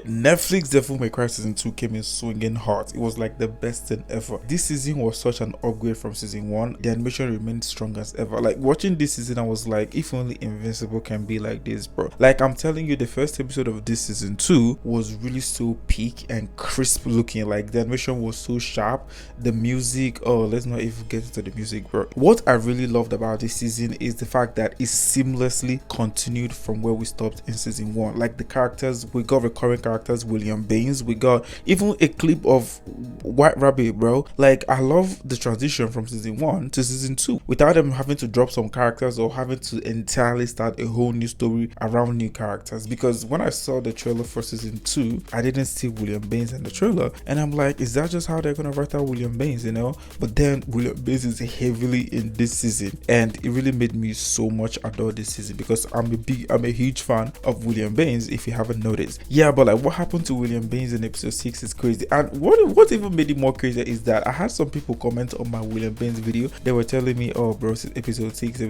Netflix Devil May Cry season 2 came in swinging hard. It was like the best thing ever. This season was such an upgrade from season 1. The animation remained strong as ever. Like watching this season, I was like, if only Invincible can be like this, bro. Like I'm telling you, the first episode of this season 2 was really so peak and crisp looking. Like the animation was so sharp. The music, oh, let's not even get into the music, bro. What I really loved about this season is the fact that it seamlessly continued from where we stopped in season 1. Like the characters, we got recurring characters, William Baines, we got even a clip of White Rabbit, bro. Like I love the transition from season 1 to season 2 without them having to drop some characters or having to entirely start a whole new story around new characters. Because when I saw the trailer for season 2, I didn't see William Baines in the trailer, and I'm like, is that just how they're gonna write out William Baines, you know? But then William Baines is heavily in this season, and it really made me so much adore this season because I'm a huge fan of William Baines, if you haven't noticed. Yeah, but like what happened to William Baines in episode 6 is crazy. And what even made it more crazy is that I had some people comment on my William Baines video. They were telling me, oh bro, episode 6.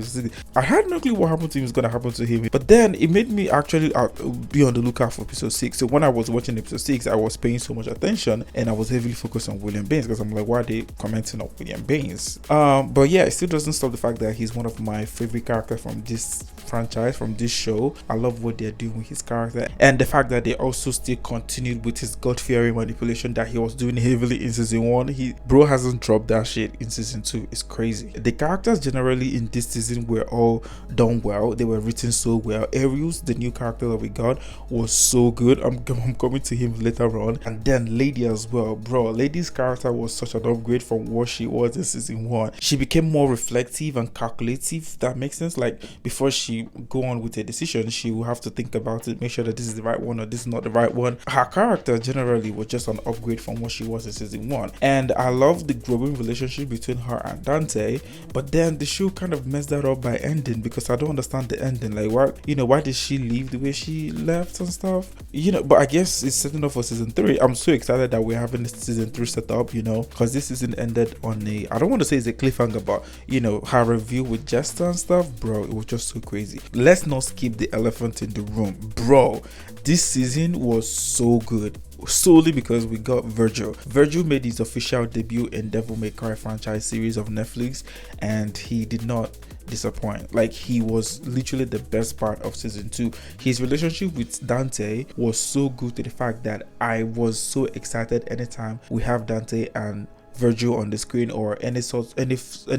I had no clue what happened to him was gonna happen to him, but then it made me actually be on the lookout for episode 6. So when I was watching episode 6, I was paying so much attention and I was heavily focused on William Baines because I'm like, why are they commenting on William Baines? But yeah, it still doesn't stop the fact that he's one of my favorite characters from this franchise, from this show. I love what they're doing with his character, and the fact that they also still continued with his God-fearing manipulation that he was doing heavily in season 1. Bro hasn't dropped that shit in season 2. It's crazy. The characters generally in this season were all done well. They were written so well. Arius, the new character that we got, was so good. I'm coming to him later on. And then Lady as well, bro. Lady's character was such an upgrade from what she was in season 1. She became more reflective and calculative, if that makes sense. Like before she go on with a decision, she will have to think about it, make sure that this is the right one or this is not the right one. Her character generally was just an upgrade from what she was in season 1, and I love the growing relationship between her and Dante. But then the show kind of messed that up by ending, because I don't understand the ending. Like why did she leave the way she left and stuff, but I guess it's setting up for season 3. I'm so excited that we're having this season 3 set up, because this season ended on I don't want to say it's a cliffhanger, but her review with Jester and stuff, bro, it was just so crazy. Let's not skip the elephant in the room, bro. This season was so good solely because we got Vergil. Vergil made his official debut in Devil May Cry franchise series of Netflix, and he did not disappoint. Like, he was literally the best part of season 2. His relationship with Dante was so good to the fact that I was so excited anytime we have Dante and Vergil on the screen, or any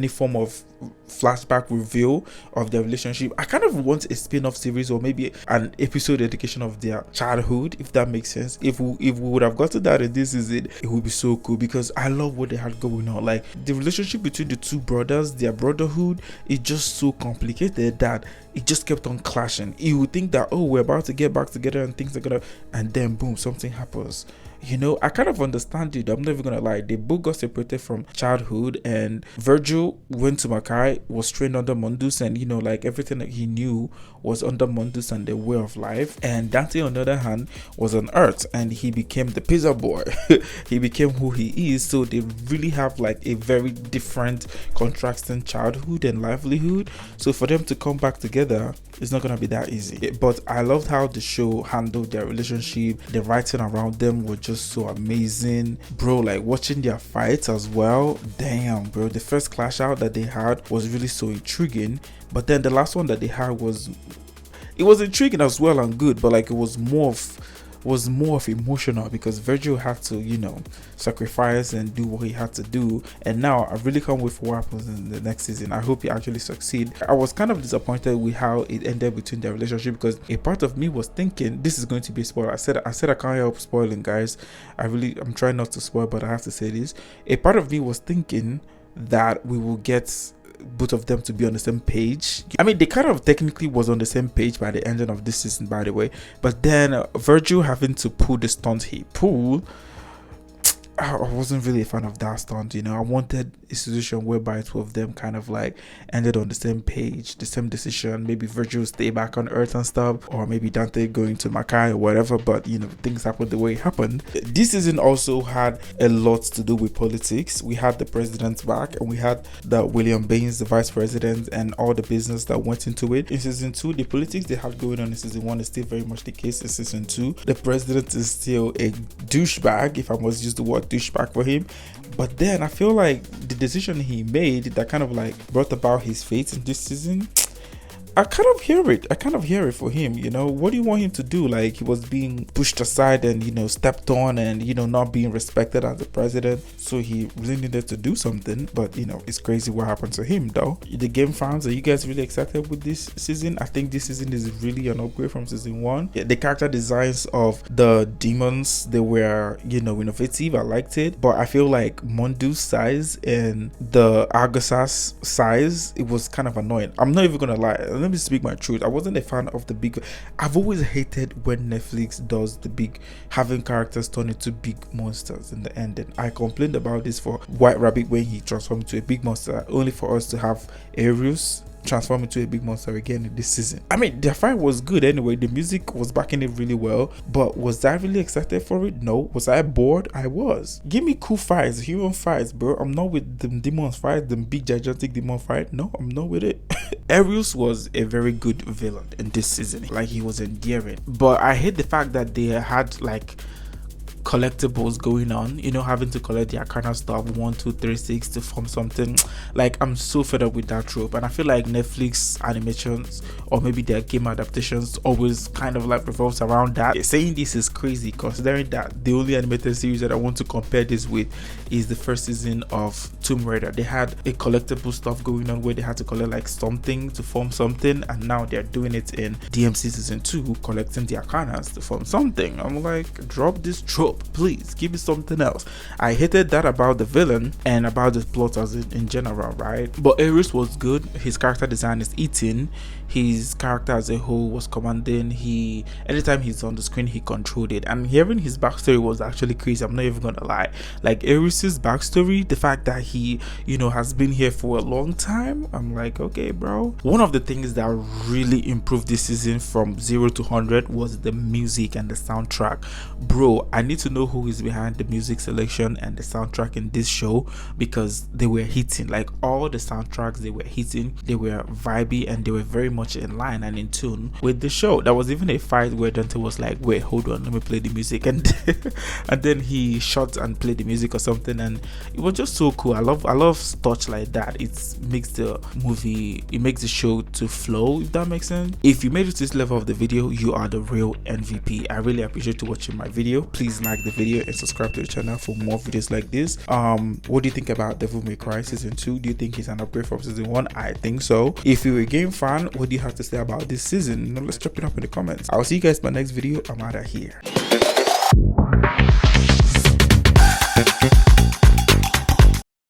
form of flashback reveal of their relationship. I kind of want a spin-off series or maybe an episode dedication of their childhood, if that makes sense. If we would have gotten that in this season, it would be so cool, because I love what they had going on. Like the relationship between the two brothers, their brotherhood is just so complicated that it just kept on clashing. You would think that, oh, we're about to get back together and things are gonna, and then boom, something happens. I kind of understand it. I'm not even gonna lie. They both got separated from childhood, and Vergil went to Makai, was trained under Mundus, and like everything that he knew was under Mundus and their way of life. And Dante, on the other hand, was on Earth, and he became the pizza boy. He became who he is. So they really have like a very different contrasting childhood and livelihood. So for them to come back together, it's not gonna be that easy. But I loved how the show handled their relationship. The writing around them was just so amazing, bro. Like watching their fights as well, damn, bro. The first clash out that they had was really so intriguing, but then the last one that they had was intriguing as well and good, but like it was more of emotional, because Vergil had to sacrifice and do what he had to do. And now I really can't wait for what happens in the next season. I hope he actually succeed. I was kind of disappointed with how it ended between their relationship, because a part of me was thinking this is going to be a spoiler. I said I can't help spoiling, guys. I'm trying not to spoil, but I have to say this. A part of me was thinking that we will get both of them to be on the same page. I mean, they kind of technically was on the same page by the ending of this season, by the way, but then Vergil having to pull the stunt he pulled, I wasn't really a fan of that stunt. I wanted a situation whereby two of them kind of like ended on the same page, the same decision. Maybe Virgil stay back on Earth and stuff, or maybe Dante going to Makai or whatever. But things happened the way it happened. This season also had a lot to do with politics. We had the president back, and we had the William Baines, the vice president, and all the business that went into it. In season 2, the politics they had going on in season 1 is still very much the case. In season 2, the president is still a douchebag, if I must use the word douchebag for him. But then I feel like the decision he made that kind of like brought about his fate in this season, I kind of hear it for him. What do you want him to do? Like, he was being pushed aside and stepped on, and not being respected as the president, so he really needed to do something. But it's crazy what happened to him though. The game fans, are you guys really excited with this season? I think this season is really an upgrade from season 1. The character designs of the demons, they were innovative. I liked it, but I feel like Mondu's size and the Argus's size, it was kind of annoying. I'm not even gonna lie. Let me speak my truth. I wasn't a fan of the big. I've always hated when Netflix does the big, having characters turn into big monsters in the end. And I complained about this for White Rabbit when he transformed into a big monster, only for us to have Arius transform into a big monster again in this season. I mean, the fight was good anyway. The music was backing it really well, but was I really excited for it? No. Was I bored? I was. Give me cool fights, human fights, bro. I'm not with them demon fights, them big gigantic demon fight. No, I'm not with it. Arius was a very good villain in this season. Like, he was endearing, but I hate the fact that they had like collectibles going on, having to collect the Arcana stuff 1, 2, 3, 6 to form something. Like, I'm so fed up with that trope, and I feel like Netflix animations or maybe their game adaptations always kind of like revolves around that. Saying this is crazy considering that the only animated series that I want to compare this with is the first season of Tomb Raider. They had a collectible stuff going on where they had to collect like something to form something, and now they're doing it in DMC season 2, collecting the Arcanas to form something. I'm like, drop this trope, please. Give me something else. I hated that about the villain and about the plot as in general, right? But Ares was good. His character design is eating. His character as a whole was commanding. Anytime he's on the screen, he controlled it. And hearing his backstory was actually crazy. I'm not even gonna lie. Like, Ares's backstory, the fact that he has been here for a long time, I'm like, okay, bro. One of the things that really improved this season from 0 to 100 was the music and the soundtrack. Bro, I need to know who is behind the music selection and the soundtrack in this show, because they were hitting. Like, all the soundtracks, they were hitting, they were vibey, and they were very much in line and in tune with the show. There was even a fight where Dante was like, wait, hold on, let me play the music, and and then he shot and played the music or something, and it was just so cool. I love touch like that. It makes the show to flow, if that makes sense. If you made it to this level of the video, you are the real MVP. I really appreciate you watching my video. Please like the video and subscribe to the channel for more videos like this. What do you think about Devil May Cry season 2? Do you think it's an upgrade from season 1? I think so. If you're a game fan, what do you have to say about this season? Let's drop it up in the comments. I'll see you guys in my next video. I'm out of here.